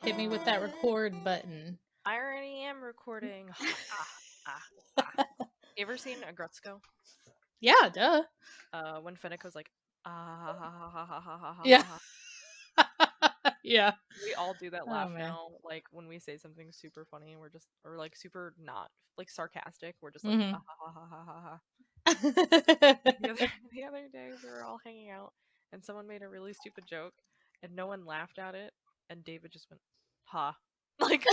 Hit me with that record button. I already am recording. You ever seen a Grutzko? Yeah, duh. When Fenneco's like, Yeah. Yeah. We all do that laugh man. now. Like when we say something super funny, we're just, or like super not like sarcastic. We're just like, Mhm. The other day we were all hanging out and someone made a really stupid joke and no one laughed at it and David just went, ha. Like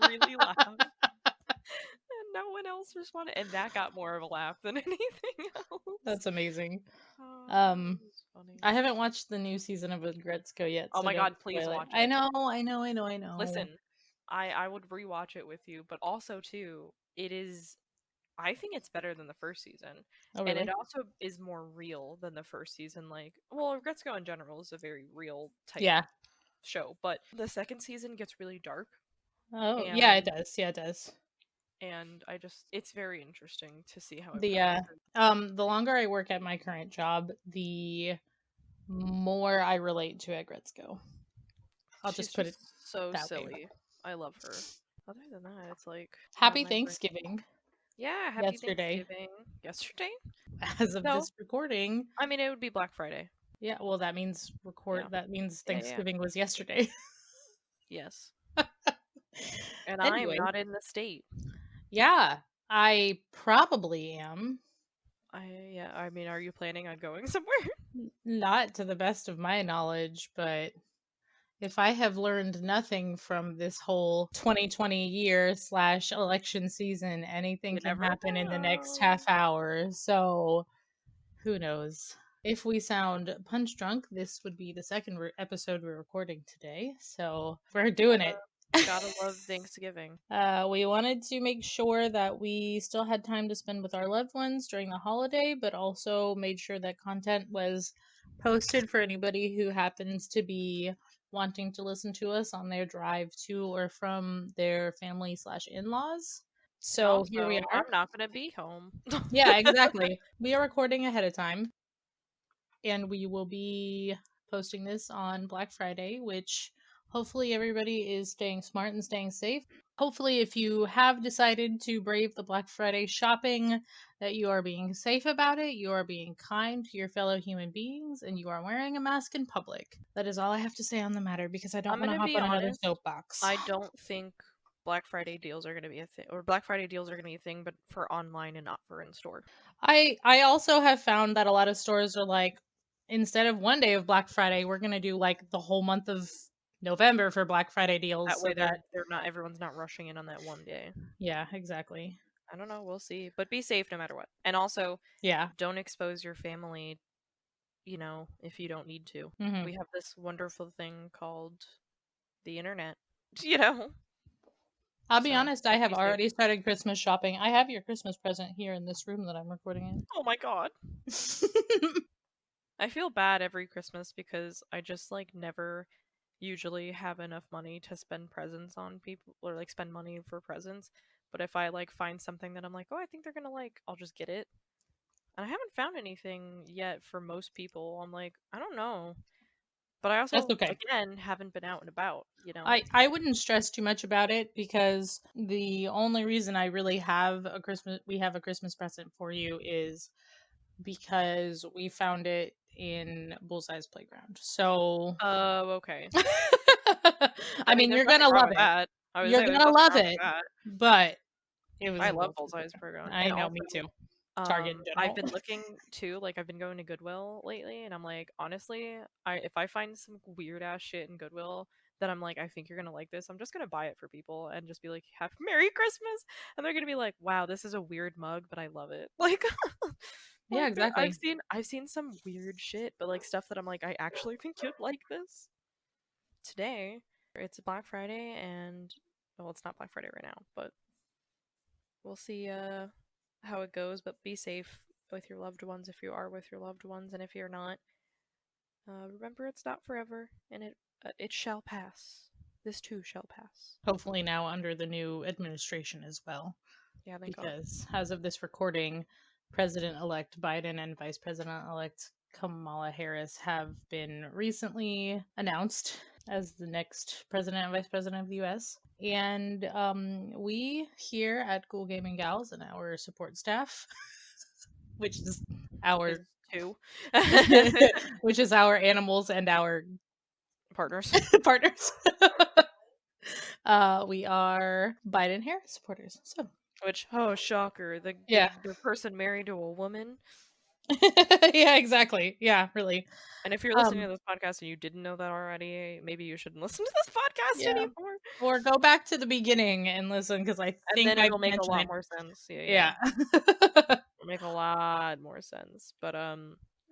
really loud. And no one else responded, and that got more of a laugh than anything else. That's amazing. Oh, Um, it was funny. I haven't watched the new season of Gretzko yet. Oh so my don't god, please spoil it. watch I it. know. Listen, I would rewatch it with you, but also too, I think it's better than the first season. Oh, And really? it also is more real than the first season. Like, well, Gretzko in general is a very real type Yeah. show, but the second season gets really dark. Oh, And, yeah, it does. Yeah, it does. And it's very interesting to see how it The longer I work at my current job, the more I relate to at Gretzko. I'll She's just put it so that silly. way. I love her. Other than that, it's like Happy Thanksgiving. Yeah, happy Yesterday. Thanksgiving. Yesterday? As of No. this recording. I mean, it would be Black Friday. Yeah, well, that means Yeah. that means Yeah. Thanksgiving was yesterday. Yes. And Anyway. I'm not in the state. Yeah, I probably am. I mean, are you planning on going somewhere? Not to the best of my knowledge, but if I have learned nothing from this whole 2020 year / election season, anything You can never happen in the next know. half hour. So who knows? If we sound punch drunk, this would be the second episode we're recording today. So we're doing it. Gotta love Thanksgiving. We wanted to make sure that we still had time to spend with our loved ones during the holiday, but also made sure that content was posted for anybody who happens to be wanting to listen to us on their drive to or from their family / in-laws. So Also, here we are. I'm not gonna be home. Yeah, exactly. We are recording ahead of time, and we will be posting this on Black Friday, which hopefully everybody is staying smart and staying safe. Hopefully, if you have decided to brave the Black Friday shopping, that you are being safe about it, you are being kind to your fellow human beings, and you are wearing a mask in public. That is all I have to say on the matter because I don't want to hop on another soapbox. I don't think Black Friday deals are going to be a thing, or Black Friday deals are going to be a thing, but for online and not for in store. I also have found that a lot of stores are like, instead of one day of Black Friday, we're going to do like the whole month of November for Black Friday deals. That way, they're not, everyone's not rushing in on that one day. Yeah, exactly. I don't know. We'll see. But be safe no matter what. And also, yeah, don't expose your family, if you don't need to. Mm-hmm. We have this wonderful thing called the internet, I'll be honest, I have already started Christmas shopping. I have your Christmas present here in this room that I'm recording in. Oh my god. I feel bad every Christmas because I just never usually have enough money to spend presents on people or spend money for presents. But if I find something that I'm like, oh, I think they're gonna like, I'll just get it. And I haven't found anything yet for most people. I'm like, I don't know. But I also, again, haven't been out and about, I wouldn't stress too much about it because the only reason I really have we have a Christmas present for you is because we found it in Bullseye's playground. So okay. I mean, you're gonna love it. You're gonna love it. But it was I love Bullseye's playground. I know, me too. Target in general. I've been looking too, I've been going to Goodwill lately, and I'm like, honestly, if I find some weird ass shit in Goodwill that I'm like, I think you're gonna like this, I'm just gonna buy it for people and just be like, Happy Merry Christmas, and they're gonna be like, wow, this is a weird mug, but I love it. Yeah, exactly. I've seen some weird shit, but stuff that I'm like, I actually think you'd like this. today it's Black Friday, and well, it's not Black Friday right now, but we'll see how it goes. But be safe with your loved ones if you are with your loved ones, and if you're not, remember it's not forever, and it shall pass. This too shall pass. Hopefully now under the new administration as well, Yeah, thank God. because as of this recording, President-elect Biden and Vice President-elect Kamala Harris have been recently announced as the next president and vice president of the U.S. And we here at ghoulgaminggals and our support staff, which is Is our two which is our animals and our partners. partners. We are Biden Harris supporters. So Which, oh shocker, yeah. the person married to a woman. Yeah, exactly. Yeah, really. And if you're listening Um, to this podcast and you didn't know that already, maybe you shouldn't listen to this podcast yeah. anymore. Or go back to the beginning and listen because I And think then I've it'll make a mentioned lot it. more sense. Yeah, yeah. Yeah. It'll make a lot more sense. But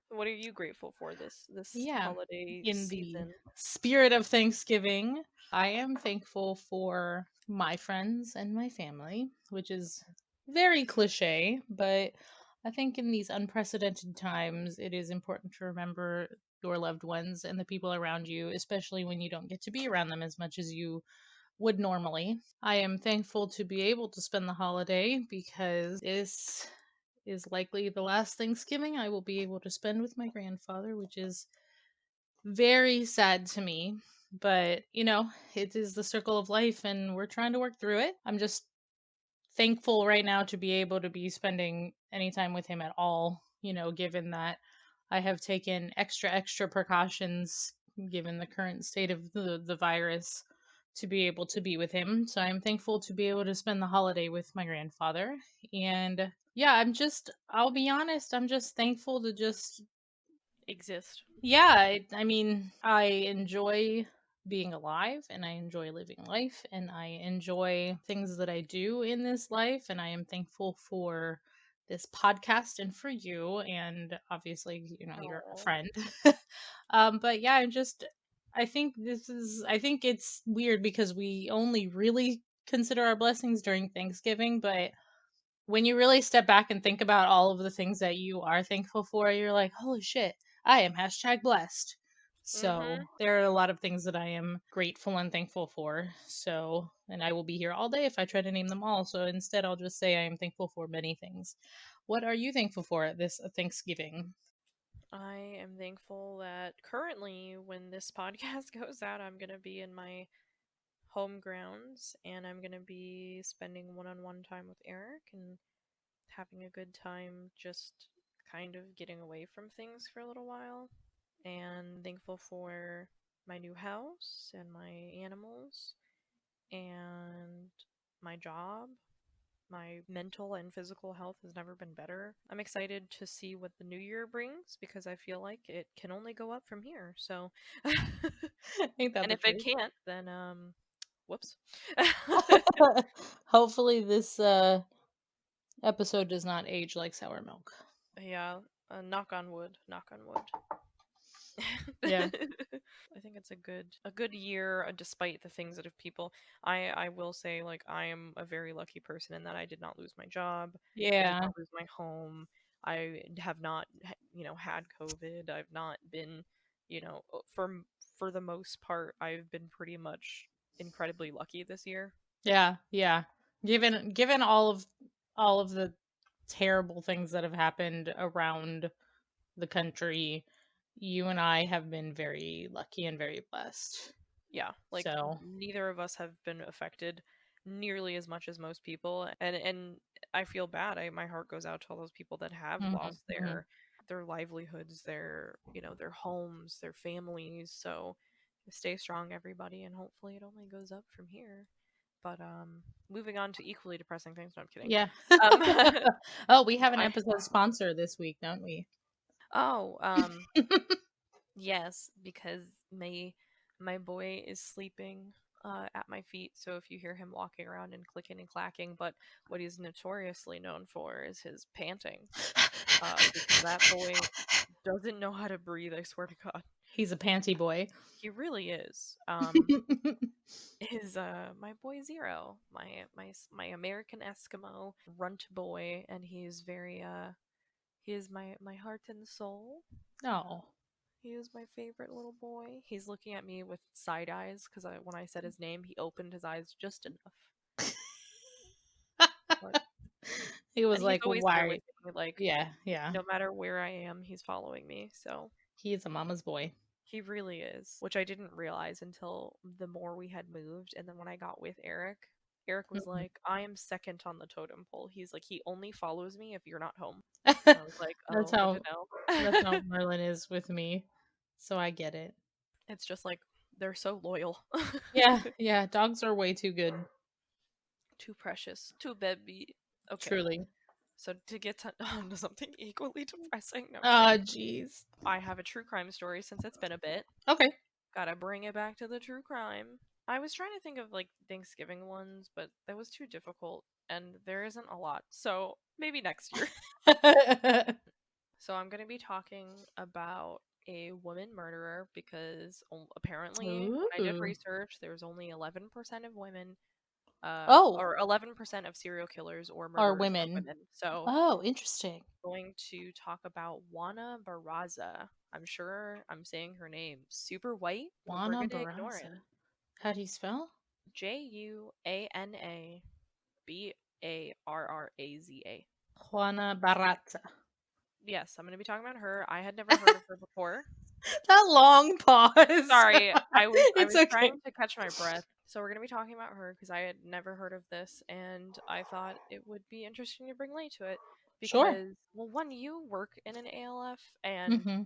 what are you grateful for this Yeah. holiday In the season? spirit of Thanksgiving, I am thankful for my friends and my family, which is very cliche, but I think in these unprecedented times, it is important to remember your loved ones and the people around you, especially when you don't get to be around them as much as you would normally. I am thankful to be able to spend the holiday because this is likely the last Thanksgiving I will be able to spend with my grandfather, which is very sad to me. But, it is the circle of life and we're trying to work through it. I'm just thankful right now to be able to be spending any time with him at all, given that I have taken extra precautions given the current state of the virus to be able to be with him. So I'm thankful to be able to spend the holiday with my grandfather. And yeah, I'll be honest, I'm just thankful to just Exist. yeah, I mean, I enjoy being alive and I enjoy living life and I enjoy things that I do in this life. And I am thankful for this podcast and for you. And obviously, you're a Oh, friend. But yeah, I think it's weird because we only really consider our blessings during Thanksgiving. But when you really step back and think about all of the things that you are thankful for, you're like, holy shit, I am hashtag blessed. So mm-hmm. there are a lot of things that I am grateful and thankful for. So, and I will be here all day if I try to name them all. So instead, I'll just say I am thankful for many things. What are you thankful for at this Thanksgiving? I am thankful that currently, when this podcast goes out, I'm gonna be in my home grounds and I'm gonna be spending one-on-one time with Eric and having a good time, just kind of getting away from things for a little while. And thankful for my new house and my animals and my job. My mental and physical health has never been better. I'm excited to see what the new year brings because I feel like it can only go up from here. So, Ain't that and the if it truth? can't, then whoops. Hopefully, this episode does not age like sour milk. Yeah, knock on wood. Knock on wood. Yeah. I think it's a good year, despite the things that have people. I will say, like, I am a very lucky person in that I did not lose my job, I did Yeah. not lose my home, I have not had COVID, I've not been, for the most part, I've been pretty much incredibly lucky this year. Yeah. Yeah. Given all of the terrible things that have happened around the country, you and I have been very lucky and very blessed. Yeah, like So, neither of us have been affected nearly as much as most people, and I feel bad. My heart goes out to all those people that have mhm, lost mhm. their livelihoods, their homes, their families. So stay strong, everybody, and hopefully it only goes up from here. But moving on to equally depressing things. No, I'm kidding. Yeah. Um, Oh, we have an I episode sponsor this week, don't we? oh Yes, because my boy is sleeping at my feet, so if you hear him walking around and clicking and clacking, but what he's notoriously known for is his panting, because that boy doesn't know how to breathe, I swear to God. He's a panty boy. He really is. Is my boy Zero, my American Eskimo runt boy, and he's very he is my heart and soul. Oh. He is my favorite little boy. He's looking at me with side eyes because when I said his name, he opened his eyes just enough. But, He was and he's like, always there with why? me. Like Yeah, yeah. no matter where I am, he's following me. So He's a mama's boy. he really is, which I didn't realize until the more we had moved. And then when I got with Eric, Eric was Mhm. like, I am second on the totem pole. He's like, he only follows me if you're not home. And I was like, That's oh, good to how that's know. how Merlin is with me. So I get it. It's just like, they're so loyal. Yeah, yeah. Dogs are way too good. Too precious. Too baby. Okay. Truly. So to get to on to something equally depressing, no, I'm Ah, kidding. jeez. I have a true crime story since it's been a bit. Okay. Gotta bring it back to the true crime. I was trying to think of like Thanksgiving ones, but that was too difficult, and there isn't a lot. So maybe next year. So I'm gonna be talking about a woman murderer because apparently when I did Ooh. research, there's only 11% of women, Oh, or 11% of serial killers or are murderers are women. women. So Oh, interesting. going to talk about Juana Barraza. I'm sure I'm saying her name super white, but we're Juana going to ignore it. Barraza. How do you spell? Juanabarraza. Juana Barraza. Yes, I'm going to be talking about her. I had never heard of her before. That long pause. Sorry, I was I It's was okay. trying to catch my breath. So we're going to be talking about her because I had never heard of this, and I thought it would be interesting to bring light to it Sure. because, well, one, you work in an ALF, and Mm-hmm.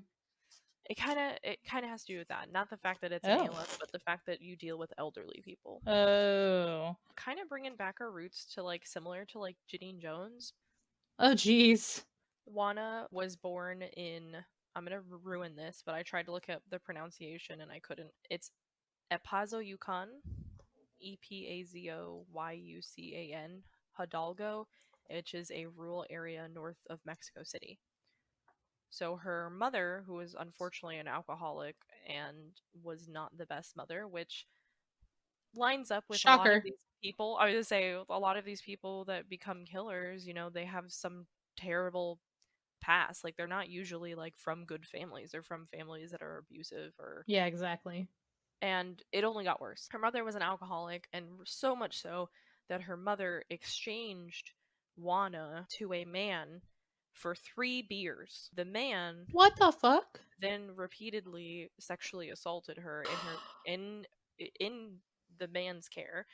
it kind of has to do with that. Not the fact that it's an Oh. ALF, but the fact that you deal with elderly people. Oh. Kind of bringing back our roots to like similar to like Janine Jones. Oh, jeez. Juana was born in. I'm gonna ruin this, but I tried to look up the pronunciation and I couldn't. It's Epazo Yukon, Epazoyucan, Hidalgo, which is a rural area north of Mexico City. So her mother, who was unfortunately an alcoholic and was not the best mother, which lines up with a lot of Shocker. these people. I would say a lot of these people that become killers, they have some terrible past. Like they're not usually like from good families. They're from families that are abusive or Yeah, exactly. and it only got worse. Her mother was an alcoholic and so much so that her mother exchanged Juana to a man for 3 beers. The man What the fuck? then repeatedly sexually assaulted her in the man's care,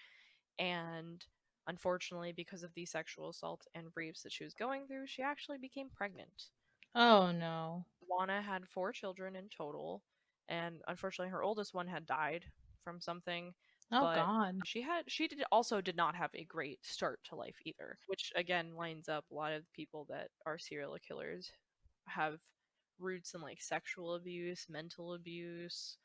and unfortunately because of the sexual assault and rapes that she was going through, she actually became pregnant. Oh no. Juana had 4 children in total, and unfortunately her oldest one had died from something, Oh but god. she did not have a great start to life either, which again lines up a lot of people that are serial killers have roots in like sexual abuse, mental abuse.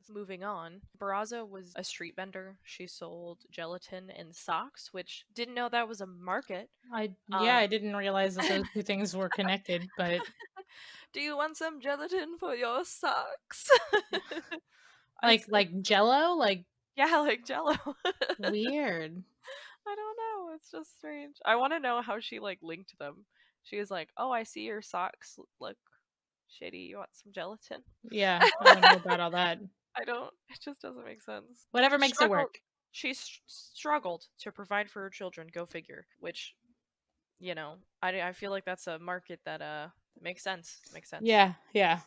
Moving on, Barraza was a street vendor. She sold gelatin and socks, which didn't know that was a market. Yeah, Um, I didn't realize that those two things were connected, but do you want some gelatin for your socks? like Jello, like Yeah, like Jello. weird. I don't know. It's just strange. I want to know how she like linked them. She was like, "Oh, I see your socks look shitty. You want some gelatin?" Yeah, I don't know about all that. I don't. It just doesn't make sense. Whatever makes it Struggled. work. She struggled to provide for her children. Go figure. Which I feel like that's a market that makes sense. Makes sense. Yeah, yeah.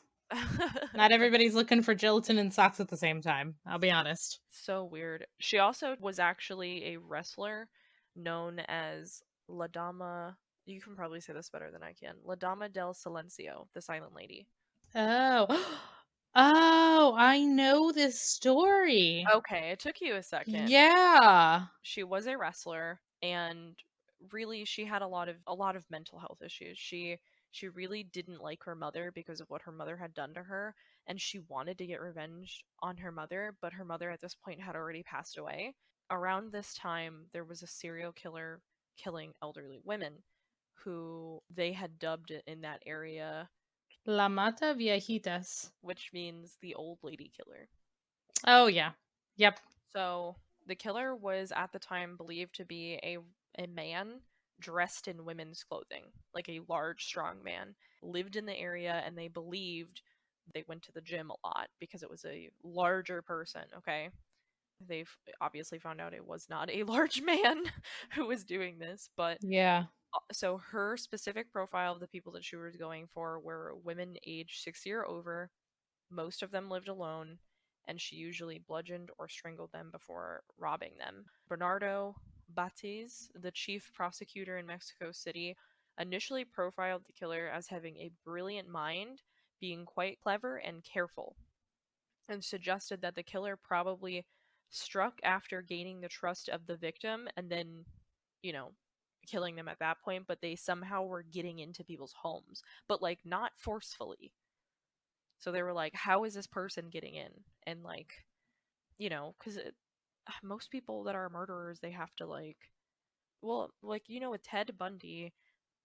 Not everybody's looking for gelatin and socks at the same time. I'll be honest. So weird. She also was actually a wrestler known as La Dama. You can probably say this better than I can. La Dama del Silencio, the Silent Lady. Oh. Oh, I know this story. Okay, it took you a second. Yeah. She was a wrestler, and really she had a lot of mental health issues. She really didn't like her mother because of what her mother had done to her, and she wanted to get revenge on her mother, but her mother at this point had already passed away. Around this time there was a serial killer killing elderly women who they had dubbed it in that area La Mata Viejitas. which means the old lady killer. Oh yeah. Yep. So the killer was at the time believed to be a man dressed in women's clothing, like a large, strong man, lived in the area, and they believed they went to the gym a lot because it was a larger person, okay? They've obviously found out it was not a large man who was doing this, but Yeah. so her specific profile of the people that she was going for were women aged 60 or over. Most of them lived alone, and she usually bludgeoned or strangled them before robbing them. Bernardo Batiz, the chief prosecutor in Mexico City, initially profiled the killer as having a brilliant mind, being quite clever and careful, and suggested that the killer probably struck after gaining the trust of the victim and then, you know, killing them at that point, but they somehow were getting into people's homes, but like not forcefully. So they were like, how is this person getting in? And like, because most people that are murderers, they have to like, well, like, with Ted Bundy,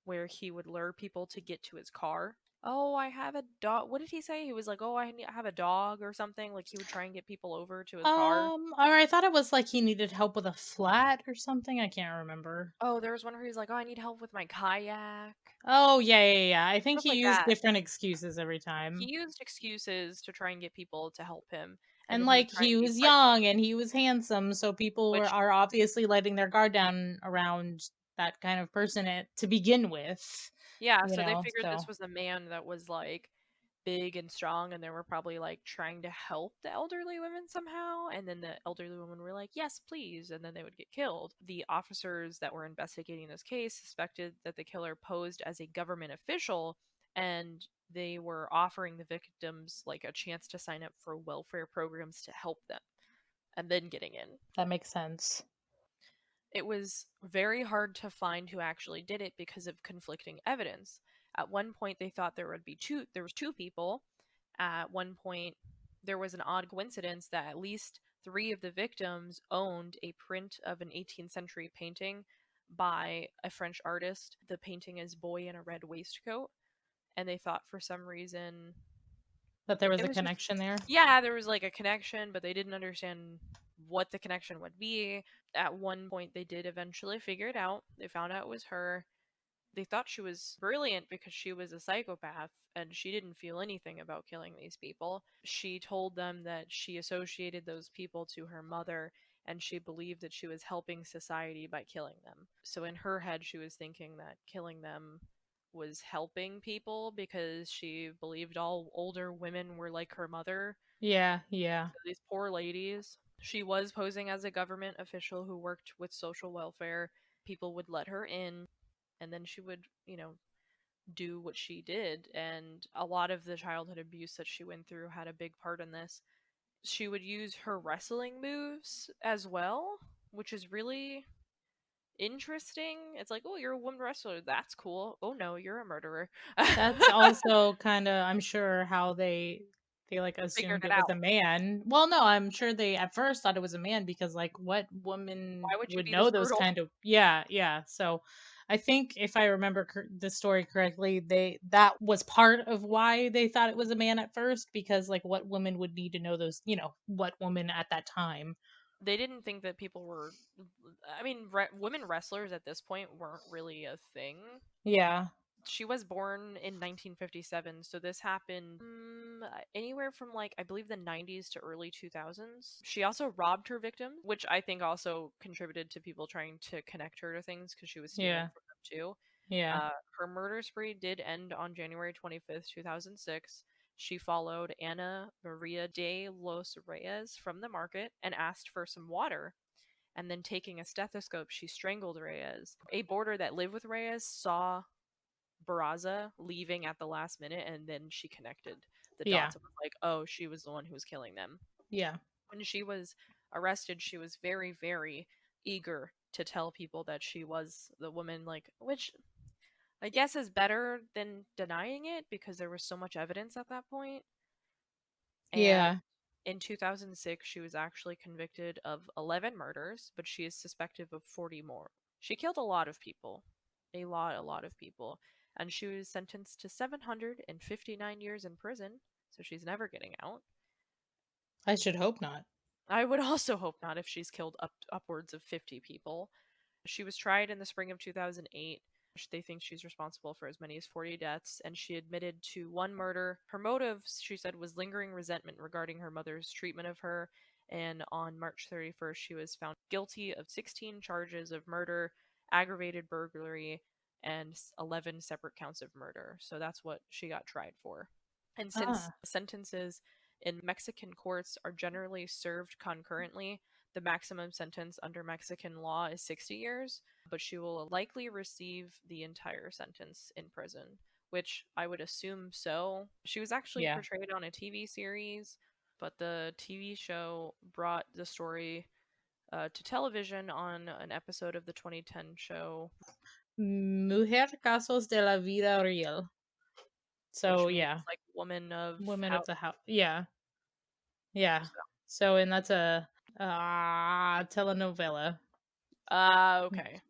where he would lure people to get to his car. Oh, I have a dog. What did he say? He was like, oh, I have a dog or something. Like, he would try and get people over to his car. Or I thought it was like he needed help with a flat or something. I can't remember. Oh, there was one where he's like, oh, I need help with my kayak. Oh yeah, yeah, yeah. I think Stuff he like used that. different excuses every He time. used excuses to try and get people to help him. And And then he would like try he and be was prideful, young and he was handsome, so people which are obviously letting their guard down around that kind of person to begin with, yeah, you so they know. figured this So was a man that was like big and strong, and they were probably like trying to help the elderly women somehow, and then the elderly women were like, yes please, and then they would get killed. The officers that were investigating this case suspected that the killer posed as a government official, and they were offering the victims like a chance to sign up for welfare programs to help them and then getting in. that makes sense. It was very hard to find who actually did it because of conflicting evidence. At one point they thought there was two people. At one point there was an odd coincidence that at least 3 of the victims owned a print of an 18th century painting by a French artist. The painting is Boy in a Red Waistcoat, and they thought for some reason That there was it a was just, connection there. yeah, there was like a connection, but they didn't understand what the connection would be. At one point, they did eventually figure it out. They found out it was her. They thought she was brilliant because she was a psychopath and she didn't feel anything about killing these people. She told them that she associated those people to her mother and she believed that she was helping society by killing them. So in her head, she was thinking that killing them was helping people because she believed all older women were like her mother. Yeah, yeah, So these poor ladies. She was posing as a government official who worked with social welfare. People would let her in, and then she would, do what she did. And a lot of the childhood abuse that she went through had a big part in this. She would use her wrestling moves as well, which is really interesting. It's like, oh, you're a woman wrestler. That's cool. Oh no, you're a murderer. that's also kind of, I'm sure, how they like Figured assumed it it was out. a man. Well, no, I'm sure they at first thought it was a man because like what Why woman would you would be know this those brutal? kind of, yeah, yeah. So I think if I remember the story correctly, they that was part of why they thought it was a man at first because like what woman would need to know those, what woman at that time. They didn't think that people were. I mean, women wrestlers at this point weren't really a thing. Yeah. She was born in 1957, so this happened anywhere from like I believe the 90s to early 2000s. She also robbed her victim, which I think also contributed to people trying to connect her to things because she was stealing Yeah. from them too. Yeah. Her murder spree did end on January 25th, 2006. She followed Ana Maria de los Reyes from the market and asked for some water. And then, taking a stethoscope, she strangled Reyes. A boarder that lived with Reyes saw Barraza leaving at the last minute, and then she connected the Yeah. dots and was like, oh, she was the one who was killing them. Yeah. When she was arrested, she was very, very eager to tell people that she was the woman, like, which I guess is better than denying it because there was so much evidence at that point. And Yeah. in 2006, she was actually convicted of 11 murders, but she is suspected of 40 more. She killed a lot of people. A lot of people. and she was sentenced to 759 years in prison, so she's never getting out. I should hope not. I would also hope not if she's killed upwards of 50 people. She was tried in the spring of 2008. They think she's responsible for as many as 40 deaths, and she admitted to one murder. Her motive, she said, was lingering resentment regarding her mother's treatment of her. And on March 31st, she was found guilty of 16 charges of murder, aggravated burglary, and 11 separate counts of murder. So that's what she got tried for. And since Ah. sentences in Mexican courts are generally served concurrently, the maximum sentence under Mexican law is 60 years, but she will likely receive the entire sentence in prison, which I would assume so. She was actually Yeah. portrayed on a TV series, but the TV show brought the story to television on an episode of the 2010 show, Mujer casos de la vida real. So which means yeah, like woman of women how. of the house. Yeah, yeah. So. So and that's a telenovela. Okay.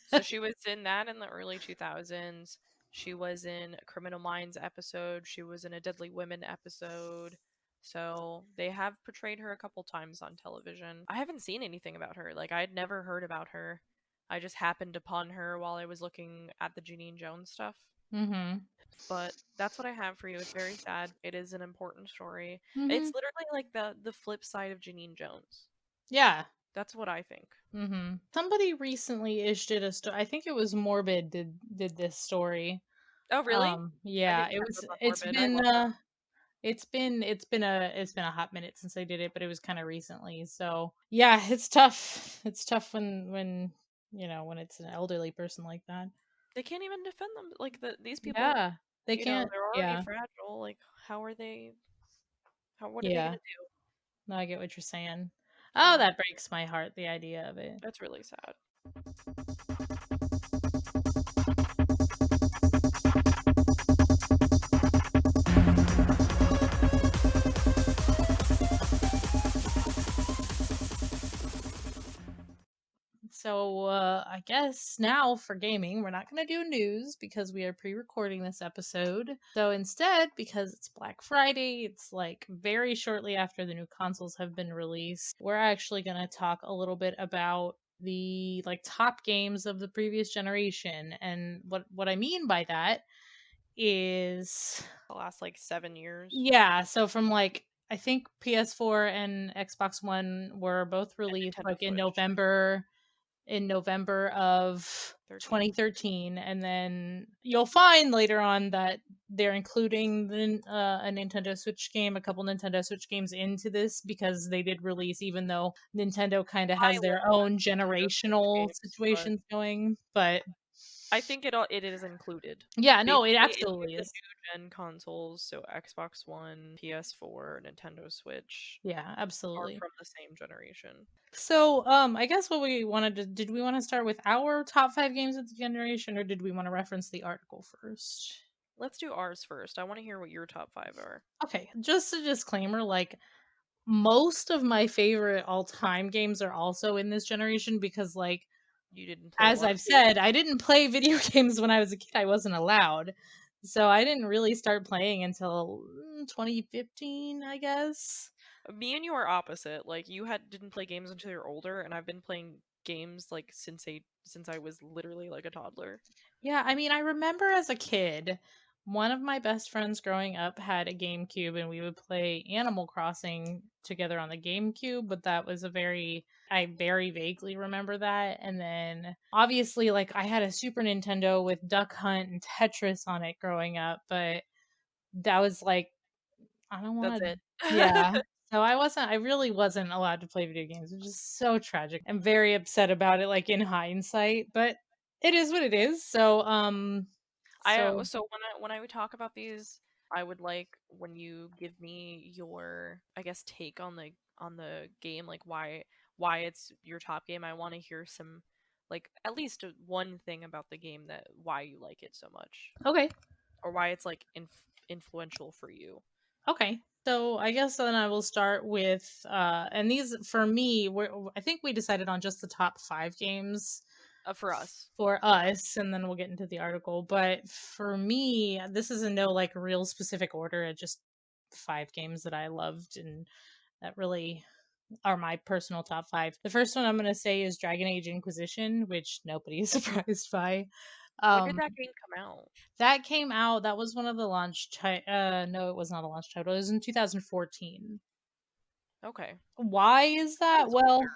So she was in that in the early 2000s. She was in a Criminal Minds episode. She was in a Deadly Women episode. So they have portrayed her a couple times on television. I haven't seen anything about her. Like, I'd never heard about her. I just happened upon her while I was looking at the Janine Jones stuff. Mm-hmm. But that's what I have for you. It's very sad. It is an important story. Mm-hmm. It's literally like the flip side of Janine Jones. Yeah. That's what I think. Mm-hmm. Somebody recently issued a story. I think it was Morbid did this story. Oh, really? I Yeah, didn't it catch was. up on It's Morbid. I been love them. it's been a hot minute since I did it, but it was kind of recently. So yeah, it's tough. It's tough when when it's an elderly person like that. They can't even defend them. Like these people, Yeah, they can't. they're already Yeah, fragile. Like how are they? What are they yeah. gonna do? No, I get what you're saying. Oh, So that breaks my heart. The idea of it. that's really sad. So I guess now for gaming, we're not going to do news because we are pre-recording this episode. So instead, because it's Black Friday, it's like very shortly after the new consoles have been released, we're actually going to talk a little bit about the like top games of the previous generation. And what I mean by that is The last like 7 years. yeah, so from like I think PS4 and Xbox One were both And released Nintendo like Switch. in November of 13. 2013, and then you'll find later on that they're including a Nintendo Switch game, a couple Nintendo Switch games into this because they did release, even though Nintendo kind of I has their love own Nintendo Switch generational games, but situations going. But I think it is included. yeah, no, it Basically, any of absolutely the is. new gen consoles, so Xbox One, PS4, Nintendo Switch, Yeah, are absolutely. from the same generation. So, I guess what we wanted to did we want to start with our top 5 games of the generation, or did we want to reference the article first? Let's do ours first. I want to hear what your top five are. Okay, just a disclaimer, like most of my favorite all-time games are also in this generation because like You didn't play a as lot of I've said, games. I didn't play video games when I was a kid. I wasn't allowed. So I didn't really start playing until 2015, I guess. Me and you are opposite. Like you didn't play games until you're older, and I've been playing games like since I was literally like a toddler. Yeah, I mean, I remember as a kid, one of my best friends growing up had a GameCube and we would play Animal Crossing together on the GameCube, but that was I very vaguely remember that. And then obviously, like, I had a Super Nintendo with Duck Hunt and Tetris on it growing up, but that was like, I don't That's want to, it. yeah. So I really wasn't allowed to play video games, which is so tragic. I'm very upset about it, like in hindsight, but it is what it is. I So so when I would talk about these, I would like when you give me your I guess take on the game, like why it's your top game. I want to hear some like at least one thing about the game that why you like it so much okay, or why it's like influential for you. okay. So I guess then I will start with and these for me, I think we decided on just the top 5 games. For us. For us, and then we'll get into the article. But for me, this is in no like real specific order. Just 5 games that I loved and that really are my personal top 5. The first one I'm going to say is Dragon Age Inquisition, which nobody is surprised by. When did Um, that game come out? that came out. That was one of the launch. No, it was not a launch title. It was in 2014. Okay. Why is That that? is Well, older.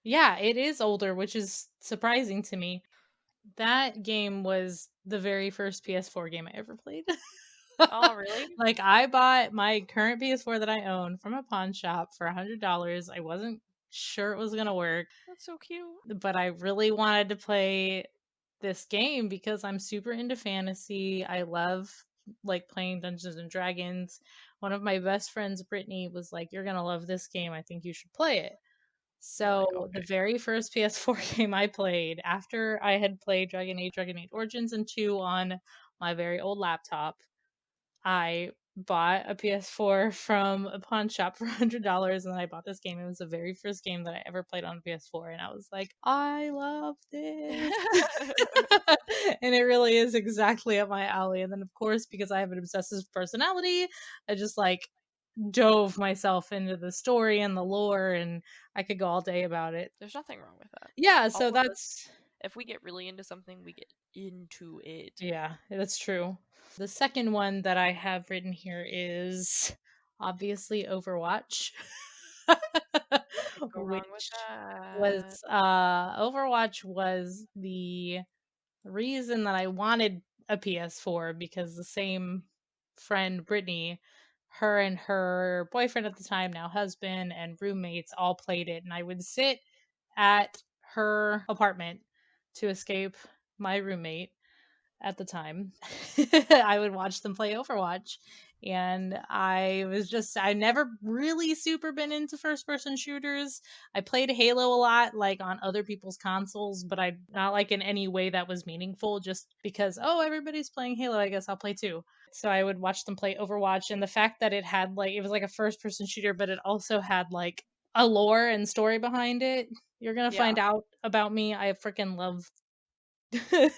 yeah, it is older, which is surprising to me. That game was the very first PS4 game I ever played. Oh, really? Like, I bought my current PS4 that I own from a pawn shop for $100. I wasn't sure it was gonna work, That's so cute. but I really wanted to play this game because I'm super into fantasy. I love like playing Dungeons and Dragons. One of my best friends, Brittany, was like, "You're gonna love this game. I think you should play it." You're like, So the okay. very first PS4 game I played after I had played Dragon Age Origins and 2 on my very old laptop, I bought a PS4 from a pawn shop for $100 and then I bought this game. It was the very first game that I ever played on a PS4 and I was like, I love this. And it really is exactly up my alley. And then of course, because I have an obsessive personality, I just like dove myself into the story and the lore and I could go all day about it. There's nothing wrong with that. Yeah, All so of us, that's if we get really into something, we get into it. yeah, that's true. The second one that I have written here is obviously Overwatch. What could go wrong with Which was that? Overwatch was the reason that I wanted a PS4 because the same friend Brittany, her and her boyfriend at the time, now husband, and roommates all played it, and I would sit at her apartment to escape my roommate at the time. I would watch them play Overwatch. And I never really super been into first person shooters. I played Halo a lot, like on other people's consoles, but I not like in any way that was meaningful, just because, oh, everybody's playing Halo, I guess I'll play too. So I would watch them play Overwatch. And the fact that it was like a first person shooter, but it also had like a lore and story behind it. You're going to Yeah, find out about me. I freaking love I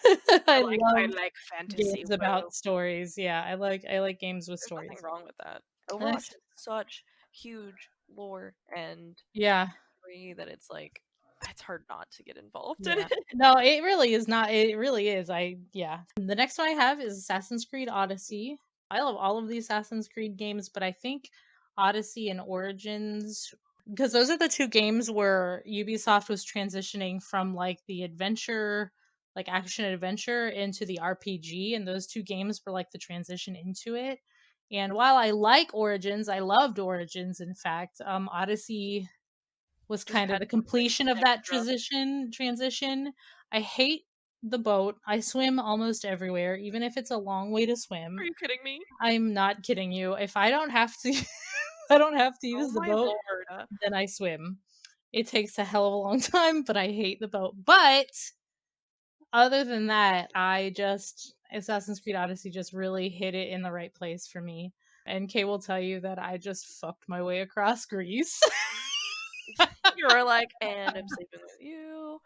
I like I love like fantasy games world. about stories. Yeah, I like games with There's nothing stories. wrong with that. And Overwatch has such huge lore and yeah, story that it's hard not to get involved in yeah. it. No, it really is not. It really is. Yeah. The next one I have is Assassin's Creed Odyssey. I love all of the Assassin's Creed games, but I think Odyssey and Origins, because those are the two games where Ubisoft was transitioning from like the adventure, like action adventure, into the RPG, and those two games were like the transition into it. And while I like Origins, I loved Origins. In fact, Odyssey was Just kind of the added something completion of that extra. transition. I hate the boat. I swim almost everywhere, even if it's a long way to Are swim. you kidding me? I'm not kidding you. If I don't have to I don't have to Oh use the my boat, lord. then I swim. It takes a hell of a long time, but I hate the boat. But other than that, I just Assassin's Creed Odyssey just really hit it in the right place for me. And Kay will tell you that I just fucked my way across Greece. You were like, and I'm sleeping with you,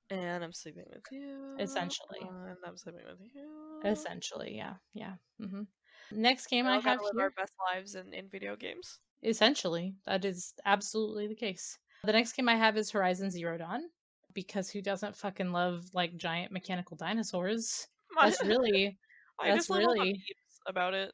and I'm sleeping with you, Essentially. and I'm sleeping with you. Essentially, yeah. Yeah. Next game We I all have gotta live our here, best lives in video games. essentially, that is absolutely the case. The next game I have is Horizon Zero Dawn because who doesn't fucking love like giant mechanical dinosaurs? My, That's really I that's just love all the really memes about it.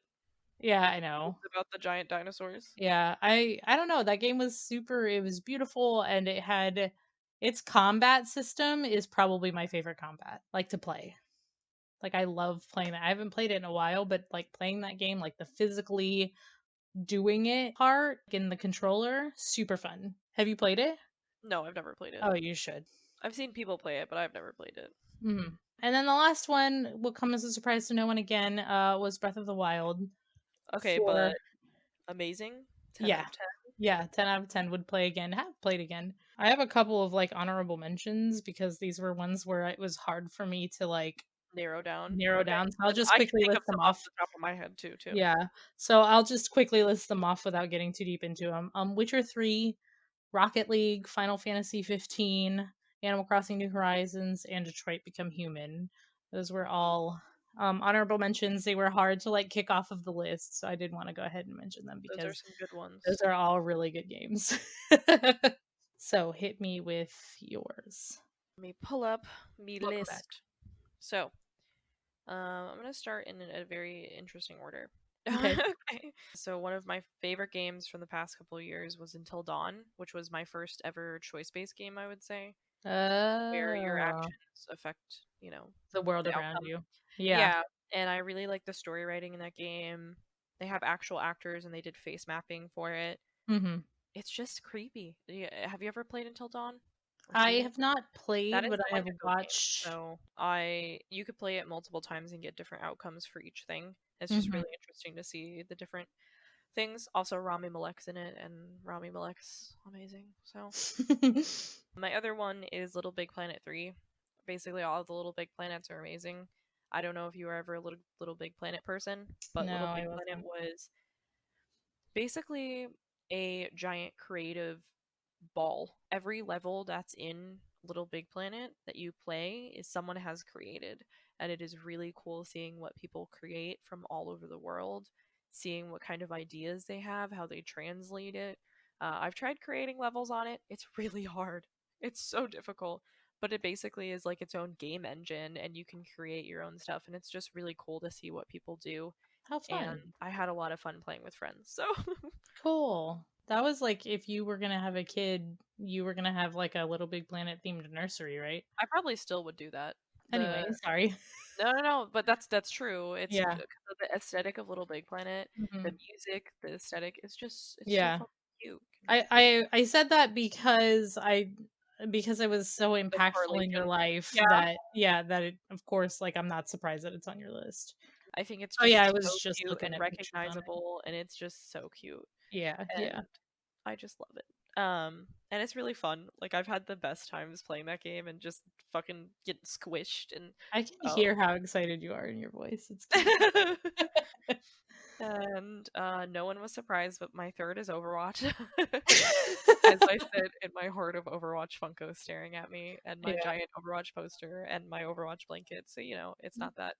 yeah, I Memes know. about the giant dinosaurs. Yeah, I don't know. That game was super. It was beautiful, and it had its combat system is probably my favorite combat, like to play. Like I love playing that. I haven't played it in a while, but like playing that game, like the physically doing it part in the controller, super fun. Have you played it? No, I've never played it. Oh, you should. I've seen people play it, but I've never played it. And then the last one will come as a surprise to no one again. Was Breath of the Wild Okay, for but amazing. 10 out yeah. of 10. Yeah, 10 out of 10 would play again. Have played again. I have a couple of like honorable mentions because these were ones where it was hard for me to like Narrow down. narrow Okay. down. So I'll Then just I can quickly think of list some them off off. the top of my head too. Yeah. So I'll just quickly list them off without getting too deep into them. Witcher 3, Rocket League, Final Fantasy 15, Animal Crossing New Horizons, and Detroit Become Human. Those were all honorable mentions. They were hard to like kick off of the list, so I did want to go ahead and mention them Those are because some good ones. those are all really good games. So hit me with yours. Let me pull up me Welcome back. list. So, I'm gonna start in a very interesting order. Okay. Okay. So one of my favorite games from the past couple of years was Until Dawn, which was my first ever choice-based game, I would say, where your Oh, actions affect, the world the around outcome. you. Yeah. Yeah, and I really like the story writing in that game. They have actual actors and they did face mapping for it. Hmm. It's just creepy. Have you ever played Until Dawn or I seen it? have not That played, is but the I have Wendigo game. watched. So you could play it multiple times and get different outcomes for each thing. It's just Hmm. really interesting to see the different things. Also, Rami Malek's in it, and Rami Malek's amazing. So my other one is Little Big Planet 3. Basically, all of the Little Big Planets are amazing. I don't know if you were ever a Little Big Planet person, but No, Little I Big Planet wasn't. was basically a giant creative ball. Every level that's in Little Big Planet that you play is someone has created, and it is really cool seeing what people create from all over the world, seeing what kind of ideas they have, how they translate it. I've tried creating levels on it. It's really hard. It's so difficult, but it basically is like its own game engine, and you can create your own stuff, and it's just really cool to see what people do. How And fun. I had a lot of fun playing with friends. So Cool. That was like if you were gonna have a kid, you were gonna have like a Little Big Planet themed nursery, right? I probably still would do that. The Anyway, sorry. No, no, no, but that's true. It's Yeah. because of the aesthetic of Little Big Planet, the Hmm. music, the aesthetic is just it's so Yeah. fucking cute. I said that because it was so The impactful in your correlation. life Yeah, that yeah, that it, of course, like I'm not surprised that it's on your list. I think it's Oh yeah, I just was so just cute looking and at pictures on it. recognizable, and it's just so cute, Yeah, yeah. and I just love it. And it's really fun. Like I've had the best times playing that game and just fucking getting squished and I can oh. hear how excited you are in your voice. It's cute. And no one was surprised, but my third is Overwatch. As I sit in my horde of Overwatch Funko staring at me, and my Yeah. giant Overwatch poster, and my Overwatch blanket. So, it's not that.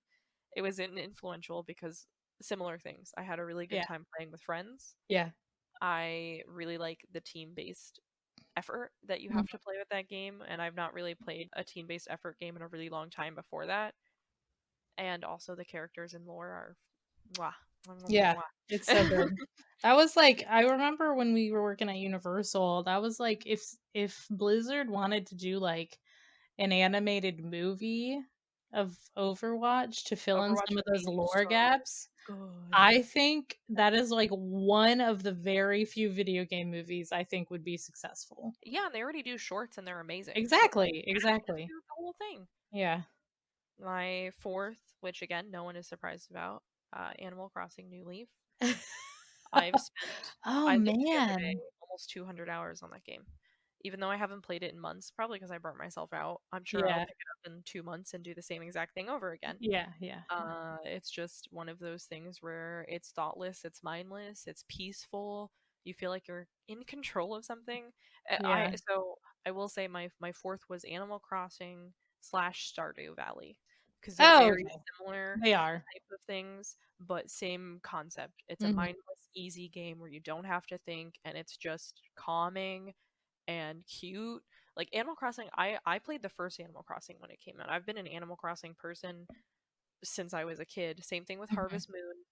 It was influential because similar things. I had a really good Yeah. time playing with friends. Yeah. I really like the team based effort that you Mhm. have to play with that game, and I've not really played a team based effort game in a really long time before that. And also, the characters and lore are mwah, mwah, mwah, Yeah. mwah, It's so mwah. good. That was like I remember when we were working at Universal, that was like if Blizzard wanted to do like an animated movie of Overwatch to fill in Overwatch some of would those be lore so gaps, good. I think that is like one of the very few video game movies I think would be successful. Yeah, and they already do shorts and they're amazing. So Exactly, why don't you just exactly. do the whole thing? Yeah. My fourth, which again no one is surprised about, Animal Crossing New Leaf. I've spent Oh I looked the other day man. almost 200 hours on that game. Even though I haven't played it in months, probably because I burnt myself out. I'm sure I'll Yeah. pick it up in 2 months and do the same exact thing over again. Yeah, yeah. It's just one of those things where it's thoughtless, it's mindless, it's peaceful. You feel like you're in control of something. Yeah. I will say my fourth was Animal Crossing slash Stardew Valley because they're Oh, very okay. similar They are. type of things, but same concept. It's a Mhm. mindless, easy game where you don't have to think, and it's just calming and cute. Like Animal Crossing, I played the first Animal Crossing when it came out. I've been an Animal Crossing person since I was a kid. Same thing with Mhm. Harvest Moon.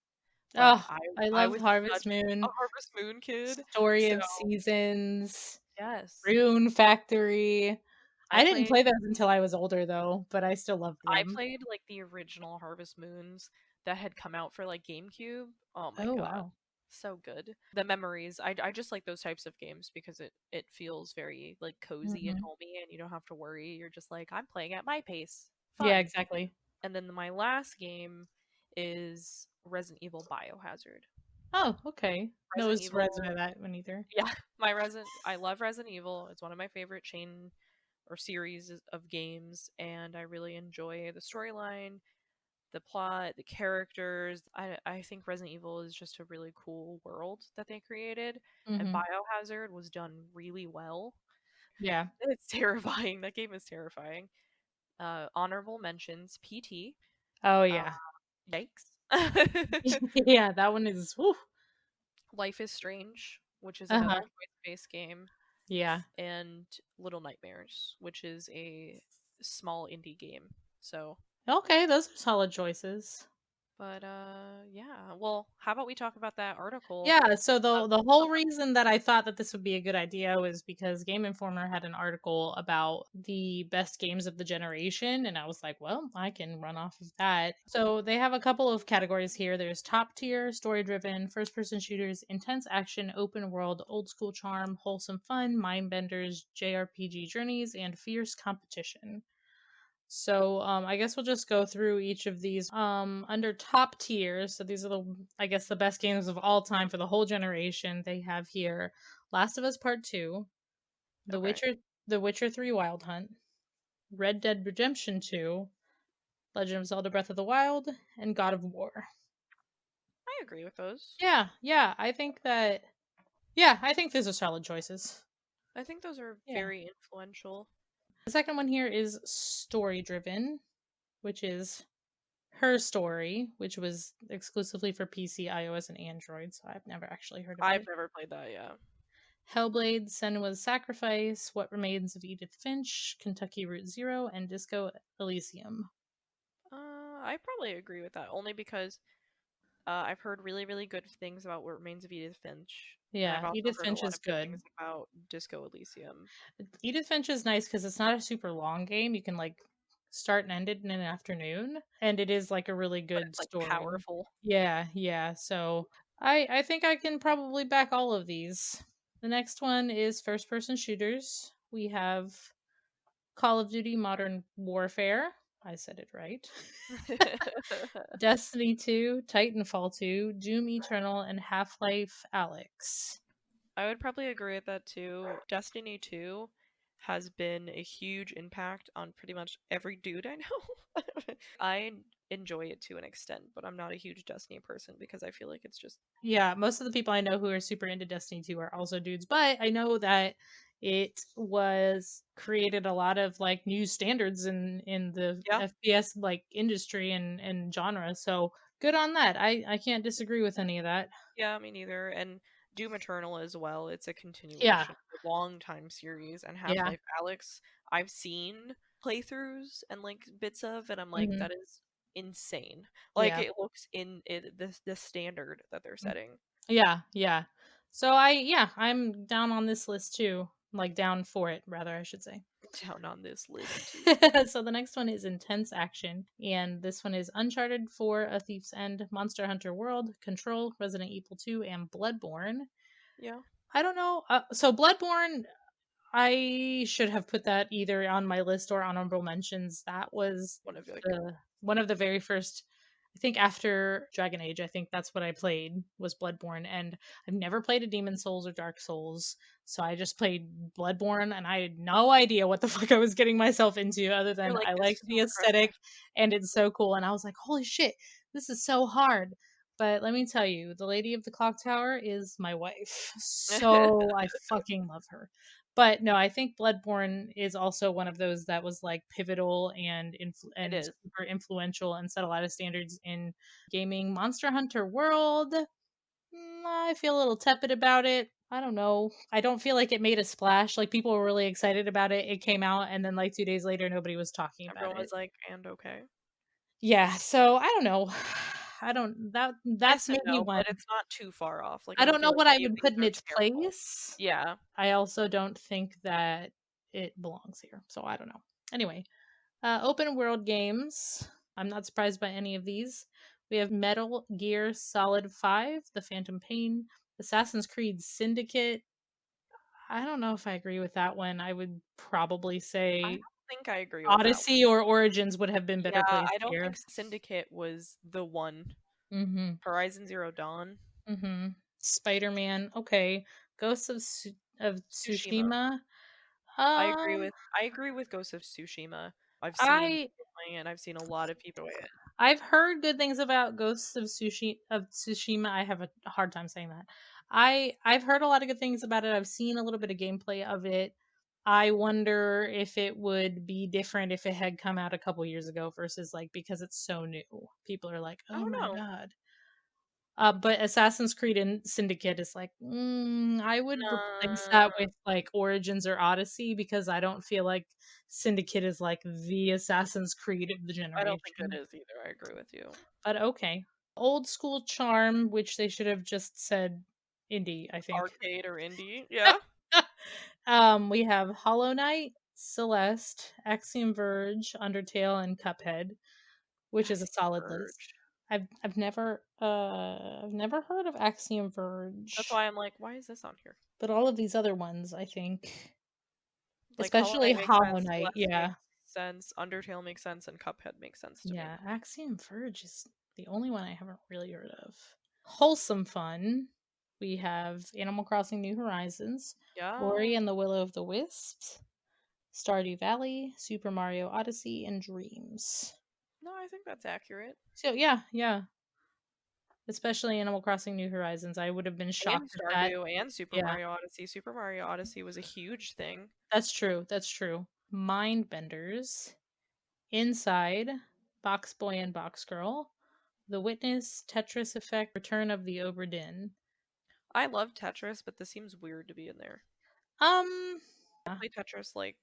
Like Oh, I I loved was Harvest such a Moon, Harvest Moon kid. Story So of Seasons, yes, Rune Factory. I I didn't played play those until I was older though, but I still loved I them. played like the original Harvest Moons that had come out for like GameCube. Oh my Oh god. wow. So good. The memories. I just like those types of games because it feels very like cozy and Mhm. homey and you don't have to worry. You're just like I'm playing at my pace. Yeah, Fun. exactly. And then my last game is Resident Evil Biohazard. Oh, okay. No Resident surprise by Evil that one either. Yeah, I love Resident Evil. It's one of my favorite chain or series of games, and I really enjoy the storyline, the plot, the characters. I think Resident Evil is just a really cool world that they created, and Mhm. Biohazard was done really well. Yeah. It's terrifying. That game is terrifying. Honorable mentions PT. Oh Uh, yeah. Yikes. Yeah, that one is. Whew. Life is Strange, which is Uh-huh. another voice-based game, Yeah. and Little Nightmares, which is a small indie game. So, Okay, those are solid choices. but yeah. Well, how about we talk about that article? Yeah, so Um, the whole reason that I thought that this would be a good idea was because Game Informer had an article about the best games of the generation, and I was like, well, I can run off of that. So they have a couple of categories here. There's top tier, story driven, first person shooters, intense action, open world, old school charm, wholesome fun, mind benders, JRPG journeys, and fierce competition. So I guess we'll just go through each of these. Under top tiers, so these are I guess the best games of all time for the whole generation. They have here Last of Us Part 2, The okay, Witcher, The Witcher 3 Wild Hunt, Red Dead Redemption 2, Legend of Zelda Breath of the Wild, and God of War. I agree with those. Yeah, I think these are solid choices. I think those are Yeah. very influential. The second one here is story driven, which is Her Story, which was exclusively for PC, iOS, and Android, so I've never actually heard of I've it. never played that, yeah. Hellblade, Senua's Sacrifice, What Remains of Edith Finch, Kentucky Route Zero, and Disco Elysium. I probably agree with that only because I've heard really, really good things about What Remains of Edith Finch, and I've Yeah, also Edith heard a Finch lot is of good good. things about Disco Elysium. Edith Finch is nice because it's not a super long game. You can like start and end it in an afternoon, and it is like a really But good it's like story. powerful. Yeah. So I think I can probably back all of these. The next one is first person shooters. We have Call of Duty Modern Warfare. I said it right. Destiny 2, Titanfall 2, Doom Eternal, and Half Life Alyx. I would probably agree with that too. Destiny 2 has been a huge impact on pretty much every dude I know. I enjoy it to an extent, but I'm not a huge Destiny person because I feel like it's just Yeah, most of the people I know who are super into Destiny 2 are also dudes, but I know that it was created a lot of like new standards in the yeah, FPS like industry and genre. So good on that. I can't disagree with any of that. yeah, me neither. And Doom Eternal as well. It's a Yeah. continuation of a long time series. And Half Yeah. Life Alyx, I've seen playthroughs and like bits of, and I'm like, Hmm. that is insane. Like Yeah. it looks in it the standard that they're Mm. setting Yeah. So I'm down on this list too. Like down for it, rather, I should say. down on this list too. So the next one is Intense Action, and this one is Uncharted 4, A Thief's End, Monster Hunter World, Control, Resident Evil 2, and Bloodborne. Yeah, I don't know. So Bloodborne, I should have put that either on my list or honorable mentions. That was one of like the one of the very first. I think after Dragon Age, I think that's what I played was Bloodborne, and I've never played a Demon Souls or Dark Souls, so I just played Bloodborne, and I had no idea what the fuck I was getting myself into, other you're than like I this like is so the impressive. aesthetic and it's so cool, and I was like, holy shit, this is so hard. But let me tell you, the Lady of the Clock Tower is my wife. So I fucking love her. But no, I think Bloodborne is also one of those that was like pivotal It and is. super influential and set a lot of standards in gaming. Monster Hunter World, I feel a little tepid about it. I don't know. I don't feel like it made a splash. Like people were really excited about it. It came out and then like 2 days later nobody was talking about Everyone it. was like, and okay. Yeah, so I don't know. I don't that's Yes and maybe no, one. but it's not too far off. Like I I don't don't know feel like what I any of would these put in are its terrible. place. Yeah. I also don't think that it belongs here. So I don't know. Anyway, open world games. I'm not surprised by any of these. We have Metal Gear Solid 5, The Phantom Pain, Assassin's Creed Syndicate. I don't know if I agree with that one. I would probably I don't say think I agree with that one. Odyssey or Origins would have been better Yeah, placed I don't think here. Syndicate was the one. Mhm. Horizon Zero Dawn, Mhm. Spider-Man. Okay. Ghosts of Tsushima. Tsushima. Um I agree with Ghost of Tsushima. I've seen I people playing it, I've seen a lot of people play it. I've heard good things about Ghosts of Tsushima. I have a hard time saying that. I've heard a lot of good things about it. I've seen a little bit of gameplay of it. I wonder if it would be different if it had come out a couple years ago versus like because it's so new. People are like, I "Oh don't my know. god." But Assassin's Creed and Syndicate is like, I would replace that Nah, with like Origins or Odyssey because I don't feel like Syndicate is like the Assassin's Creed of the I don't think it generation. is either. I agree with you. But okay. Old school charm, which they should have just said indie, I think. Arcade or indie? Yeah. We have Hollow Knight, Celeste, Axiom Verge, Undertale, and Cuphead, which is a Axiom solid list. Verge. I've never heard of Axiom That's Verge, why I'm like, why is this on here? but all of these other ones, I think, Like Hollow especially Knight makes Hollow sense, Knight, Celeste yeah. makes sense, Undertale makes sense, and Cuphead makes sense to me. Yeah, Axiom Verge is the only one I haven't really heard of. Wholesome fun. We have Animal Crossing New Horizons, Yeah. Ori and the Will of the Wisps, Stardew Valley, Super Mario Odyssey, and Dreams. No, I think that's accurate. So yeah, yeah. Especially Animal Crossing New Horizons. I would have been And shocked if that. Stardew and Super Yeah, Mario Odyssey. Super Mario Odyssey was a huge thing. that's true. That's true. Mindbenders, Inside, Box Boy and Box Girl, The Witness, Tetris Effect, Return of the Obra Dinn. I love Tetris, but this seems weird to be in there. Um, I play Tetris like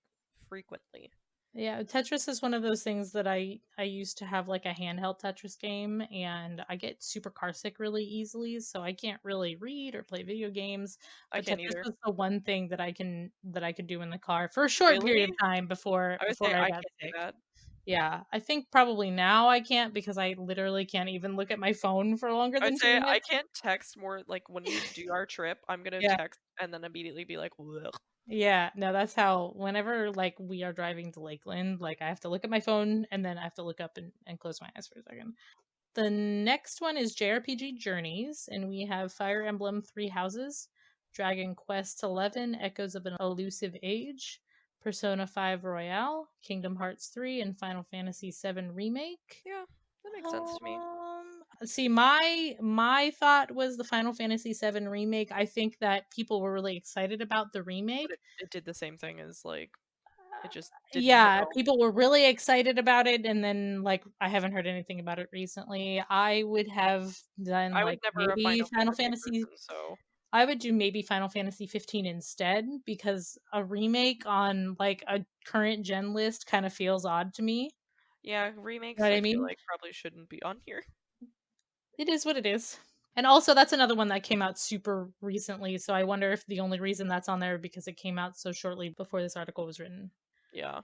frequently. yeah, Tetris is one of those things that I used to have like a handheld Tetris game, and I get super carsick really easily, so I can't really read or play video games. I But can't Tetris either. was the one thing that I could do in the car for a short period Really? of time I would say before I I got can't do sick. that. Yeah, I think probably now I can't because I literally can't even look at my phone for longer I would than two say I minutes. can't text more like when we do our trip, I'm gonna Yeah. text and then immediately be like, ugh. Yeah, no, that's how whenever like we are driving to Lakeland, like I have to look at my phone and then I have to look up and close my eyes for a second. The next one is JRPG Journeys, and we have Fire Emblem Three Houses, Dragon Quest XI, Echoes of an Elusive Age, Persona 5 Royale, Kingdom Hearts 3, and Final Fantasy 7 Remake. Yeah, that makes sense to me. See, my thought was the Final Fantasy 7 remake. I think that people were really excited about the But remake. it did the same thing as like it just didn't hit Yeah, home. people were really excited about it, and then like I haven't heard anything about it recently. I would have done I was like never a maybe Final Final Fantasy Fantasy. person, so I would do maybe Final Fantasy 15 instead because a remake on like a current gen list kind of feels odd to me. yeah, You know remakes what I I feel mean? like probably shouldn't be on here. It is what it is. And also, that's another one that came out super recently. So I wonder if the only reason that's on there because it came out so shortly before this article was written. Yeah.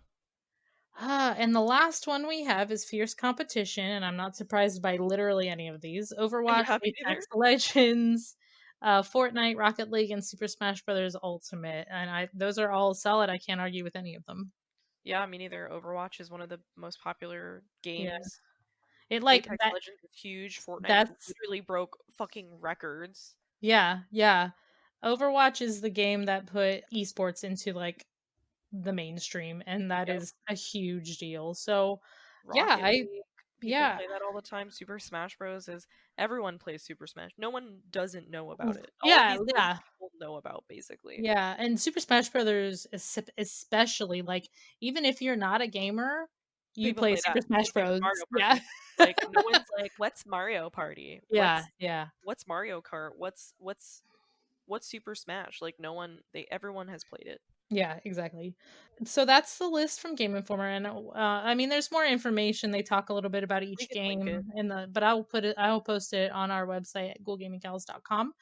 And the last one we have is Fierce Competition, and I'm not surprised by literally any of these. Overwatch, Yeah, me neither. Apex Legends, Fortnite, Rocket League, and Super Smash Bros. Ultimate. And those are all solid. I can't argue with any of them. Yeah, me neither. Overwatch is one of the most popular Yeah. games. It like Apex that Legends is huge. Fortnite that's literally broke fucking records. yeah, yeah. Overwatch is the game that put esports into like the mainstream, and that Yep. is a huge deal. So, yeah, Rocket I League, people yeah, play that all the time. Super Smash Bros. Is everyone plays Super Smash. No one doesn't know about it. All of yeah, these games yeah, people know about basically. yeah. And Super Smash Brothers, especially like even if you're not a gamer, you People play play that. Super Same Smash thing with Bros. Mario Yeah, Party. Like no one's like, "What's Mario Party? yeah, yeah, What's Mario Kart? What's Super Smash?" Like no one they everyone has played it. yeah, exactly. So that's the list from Game Informer, and I mean, there's more information. They talk a little bit about We each can link it. game in the, but I will post it on our website at ghoulgaminggals.com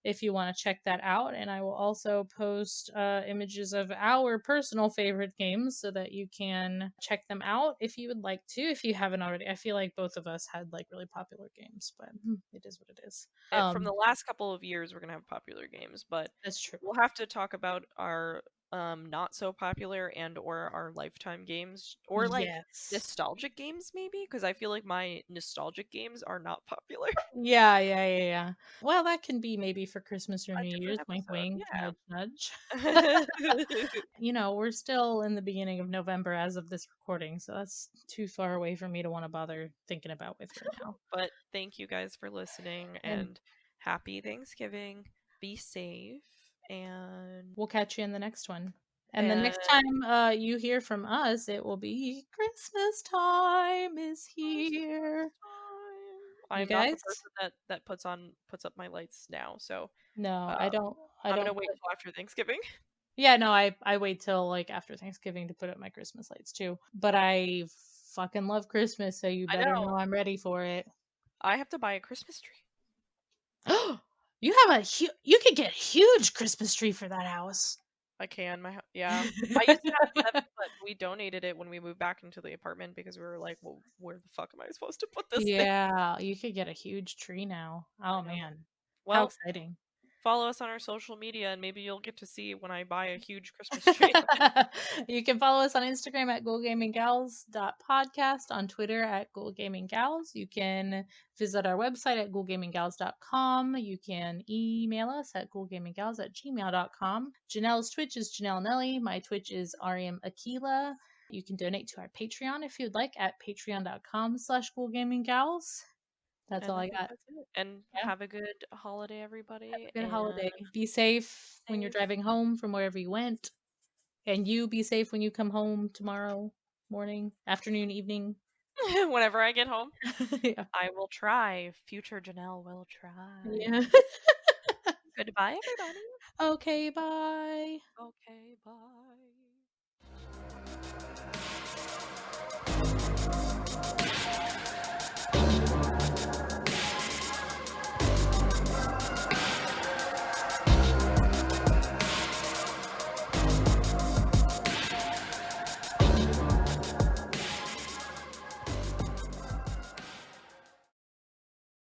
if you want to check that out. And I will also post images of our personal favorite games so that you can check them out if you would like to, if you haven't already. I feel like both of us had like really popular games, but it is what it is. From the last couple of years we're gonna have popular games, but That's true. we'll have to talk about our not so popular and or our lifetime games or like Yes. nostalgic games maybe because I feel like my nostalgic games are not popular. Yeah, yeah, yeah, yeah. Well, that can be maybe for Christmas or A New Year's. different Wink, wink, episode. nudge, nudge. Yeah. We're still in the beginning of November as of this recording, so that's too far away for me to want to bother thinking about with right now. But thank you guys for listening And and happy Thanksgiving. Be safe and we'll catch you in the next one. And the And next time you hear from us, it will be Christmas time is Christmas here. time. You I'm not the guys? person that puts up my lights now, so No, uh, I I'm gonna don't wait put till after Thanksgiving. Yeah, no, I wait till like after Thanksgiving to put up my Christmas lights too. But I fucking love Christmas, so you I better know. know I'm ready for it. I have to buy a Christmas tree. You have you could get a huge Christmas tree for that house. I can. Yeah. I used to have 7, but we donated it when we moved back into the apartment because we were like, well, where the fuck am I supposed to put this thing? Yeah, you could get a huge tree now. I Oh know. man. How Well, exciting. follow us on our social media and maybe you'll get to see when I buy a huge Christmas tree. You can follow us on Instagram at ghoulgaminggals.podcast, on Twitter at ghoulgaminggals. You can visit our website at ghoulgaminggals.com. You can email us at ghoulgaminggals@gmail.com. Janelle's Twitch is Janelle Nelly. My Twitch is Ariam Akila. You can donate to our Patreon if you'd like at patreon.com/ghoulgaminggals. That's all And I I think got. that's it. And Yeah. have a good holiday, Have everybody. a good And holiday. Be safe when you're safe driving home from wherever you went. And you be safe when you come home tomorrow morning, afternoon, evening. whenever I get home. Yeah. I will try. Future Janelle will try. Yeah. Goodbye, everybody. Okay, bye. Okay, bye.